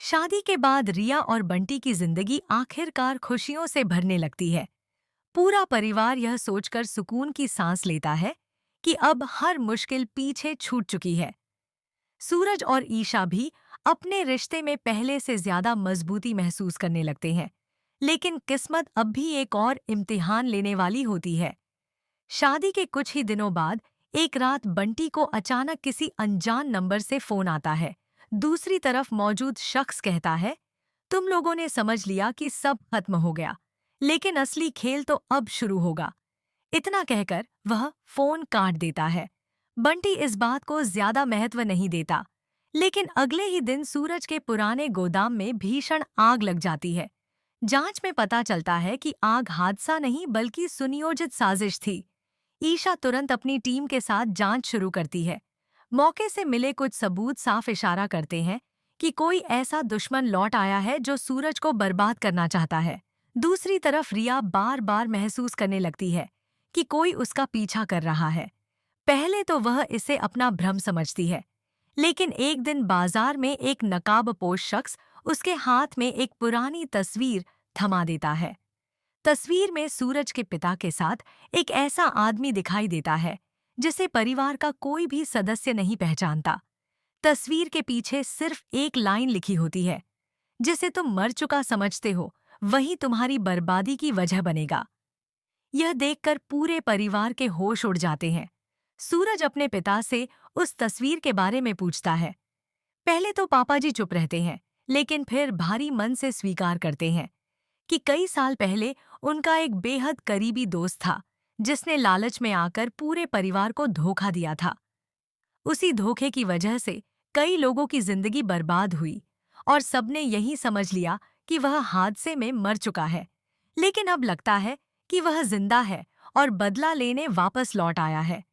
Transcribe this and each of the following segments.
शादी के बाद रिया और बंटी की जिंदगी आखिरकार खुशियों से भरने लगती है। पूरा परिवार यह सोचकर सुकून की सांस लेता है कि अब हर मुश्किल पीछे छूट चुकी है। सूरज और ईशा भी अपने रिश्ते में पहले से ज्यादा मजबूती महसूस करने लगते हैं। लेकिन किस्मत अब भी एक और इम्तिहान लेने वाली होती है। शादी के कुछ ही दिनों बाद एक रात बंटी को अचानक किसी अनजान नंबर से फोन आता है। दूसरी तरफ मौजूद शख्स कहता है, तुम लोगों ने समझ लिया कि सब खत्म हो गया, लेकिन असली खेल तो अब शुरू होगा। इतना कहकर वह फोन काट देता है। बंटी इस बात को ज्यादा महत्व नहीं देता, लेकिन अगले ही दिन सूरज के पुराने गोदाम में भीषण आग लग जाती है। जांच में पता चलता है कि आग हादसा नहीं बल्कि सुनियोजित साजिश थी। ईशा तुरंत अपनी टीम के साथ जांच शुरू करती है। मौके से मिले कुछ सबूत साफ इशारा करते हैं कि कोई ऐसा दुश्मन लौट आया है जो सूरज को बर्बाद करना चाहता है। दूसरी तरफ रिया बार बार महसूस करने लगती है कि कोई उसका पीछा कर रहा है। पहले तो वह इसे अपना भ्रम समझती है, लेकिन एक दिन बाजार में एक नकाबपोश शख्स उसके हाथ में एक पुरानी तस्वीर थमा देता है। तस्वीर में सूरज के पिता के साथ एक ऐसा आदमी दिखाई देता है जिसे परिवार का कोई भी सदस्य नहीं पहचानता। तस्वीर के पीछे सिर्फ एक लाइन लिखी होती है, जिसे तुम मर चुका समझते हो वही तुम्हारी बर्बादी की वजह बनेगा। यह देखकर पूरे परिवार के होश उड़ जाते हैं। सूरज अपने पिता से उस तस्वीर के बारे में पूछता है। पहले तो पापा जी चुप रहते हैं, लेकिन फिर भारी मन से स्वीकार करते हैं कि कई साल पहले उनका एक बेहद करीबी दोस्त था जिसने लालच में आकर पूरे परिवार को धोखा दिया था। उसी धोखे की वजह से कई लोगों की जिंदगी बर्बाद हुई और सबने यही समझ लिया कि वह हादसे में मर चुका है। लेकिन अब लगता है कि वह जिंदा है और बदला लेने वापस लौट आया है।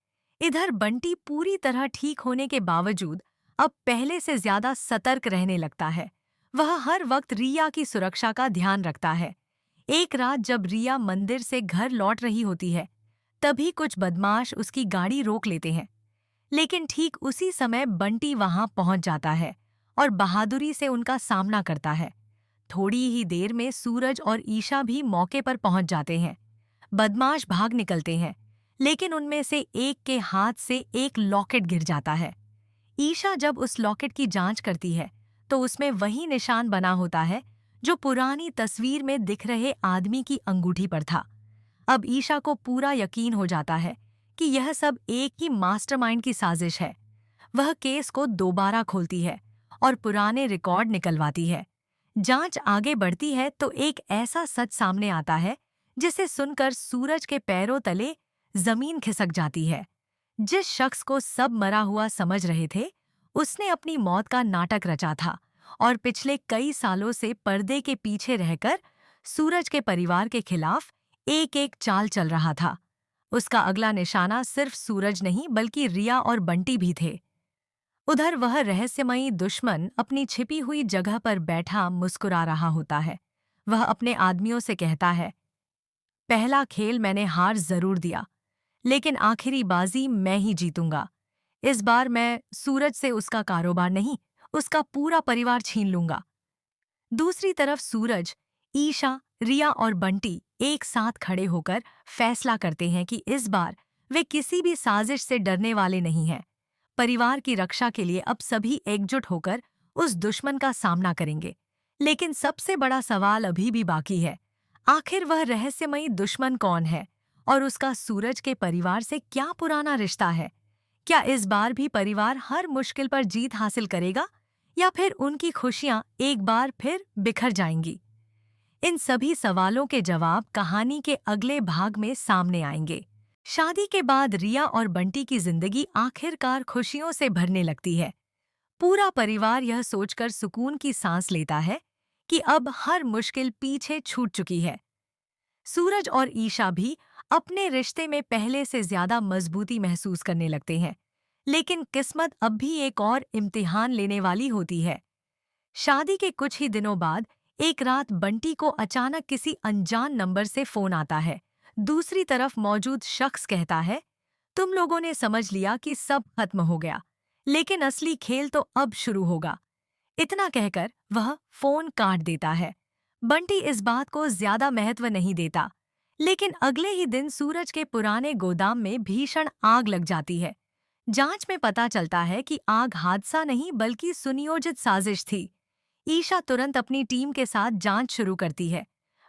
इधर बंटी पूरी तरह ठीक होने के बावजूद अब पहले से ज्यादा सतर्क रहने लगता है। वह हर वक्त रिया की सुरक्षा का ध्यान रखता है। एक रात जब रिया मंदिर से घर लौट रही होती है, तभी कुछ बदमाश उसकी गाड़ी रोक लेते हैं। लेकिन ठीक उसी समय बंटी वहां पहुंच जाता है और बहादुरी से उनका सामना करता है। थोड़ी ही देर में सूरज और ईशा भी मौके पर पहुंच जाते हैं। बदमाश भाग निकलते हैं, लेकिन उनमें से एक के हाथ से एक लॉकेट गिर जाता है। ईशा जब उस लॉकेट की जांच करती है तो उसमें वही निशान बना होता है जो पुरानी तस्वीर में दिख रहे आदमी की अंगूठी पर था। अब ईशा को पूरा यकीन हो जाता है कि यह सब एक ही मास्टरमाइंड की साजिश है। वह केस को दोबारा खोलती है और पुराने रिकॉर्ड निकलवाती है। जांच आगे बढ़ती है तो एक ऐसा सच सामने आता है जिसे सुनकर सूरज के पैरों तले जमीन खिसक जाती है। जिस शख्स को सब मरा हुआ समझ रहे थे, उसने अपनी मौत का नाटक रचा था और पिछले कई सालों से पर्दे के पीछे रहकर सूरज के परिवार के खिलाफ एक एक चाल चल रहा था। उसका अगला निशाना सिर्फ सूरज नहीं बल्कि रिया और बंटी भी थे। उधर वह रहस्यमयी दुश्मन अपनी छिपी हुई जगह पर बैठा मुस्कुरा रहा होता है। वह अपने आदमियों से कहता है, पहला खेल मैंने हार जरूर दिया, लेकिन आखिरी बाजी मैं ही जीतूंगा। इस बार मैं सूरज से उसका कारोबार नहीं, उसका पूरा परिवार छीन लूंगा। दूसरी तरफ सूरज, ईशा, रिया और बंटी एक साथ खड़े होकर फैसला करते हैं कि इस बार वे किसी भी साजिश से डरने वाले नहीं हैं। परिवार की रक्षा के लिए अब सभी एकजुट होकर उस दुश्मन का सामना करेंगे। लेकिन सबसे बड़ा सवाल अभी भी बाकी है। आखिर वह रहस्यमयी दुश्मन कौन है और उसका सूरज के परिवार से क्या पुराना रिश्ता है? क्या इस बार भी परिवार हर मुश्किल पर जीत हासिल करेगा या फिर उनकी खुशियां एक बार फिर बिखर जाएंगी? इन सभी सवालों के जवाब कहानी के अगले भाग में सामने आएंगे। शादी के बाद रिया और बंटी की जिंदगी आखिरकार खुशियों से भरने लगती है। पूरा परिवार यह सोचकर सुकून की सांस लेता है कि अब हर मुश्किल पीछे छूट चुकी है। सूरज और ईशा भी अपने रिश्ते में पहले से ज्यादा मजबूती महसूस करने लगते हैं, लेकिन किस्मत अब भी एक और इम्तिहान लेने वाली होती है। शादी के कुछ ही दिनों बाद एक रात बंटी को अचानक किसी अनजान नंबर से फोन आता है। दूसरी तरफ मौजूद शख्स कहता है, तुम लोगों ने समझ लिया कि सब खत्म हो गया, लेकिन असली खेल तो अब शुरू होगा। इतना कहकर वह फोन काट देता है। बंटी इस बात को ज्यादा महत्व नहीं देता, लेकिन अगले ही दिन सूरज के पुराने गोदाम में भीषण आग लग जाती है। जांच में पता चलता है कि आग हादसा नहीं बल्कि सुनियोजित साजिश थी। ईशा तुरंत अपनी टीम के साथ जांच शुरू करती है।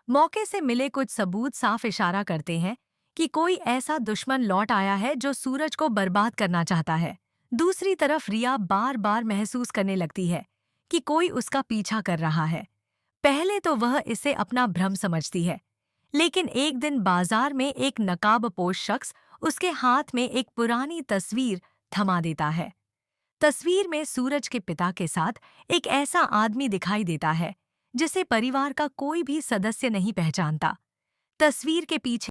मौके से मिले कुछ सबूत साफ इशारा करते हैं कि कोई ऐसा दुश्मन लौट आया है जो सूरज को बर्बाद करना चाहता है। दूसरी तरफ रिया बार बार महसूस करने लगती है कि कोई उसका पीछा कर रहा है। पहले तो वह इसे अपना भ्रम समझती है, लेकिन एक दिन बाजार में एक नकाबपोश शख्स उसके हाथ में एक पुरानी तस्वीर थमा देता है। तस्वीर में सूरज के पिता के साथ एक ऐसा आदमी दिखाई देता है जिसे परिवार का कोई भी सदस्य नहीं पहचानता। तस्वीर के पीछे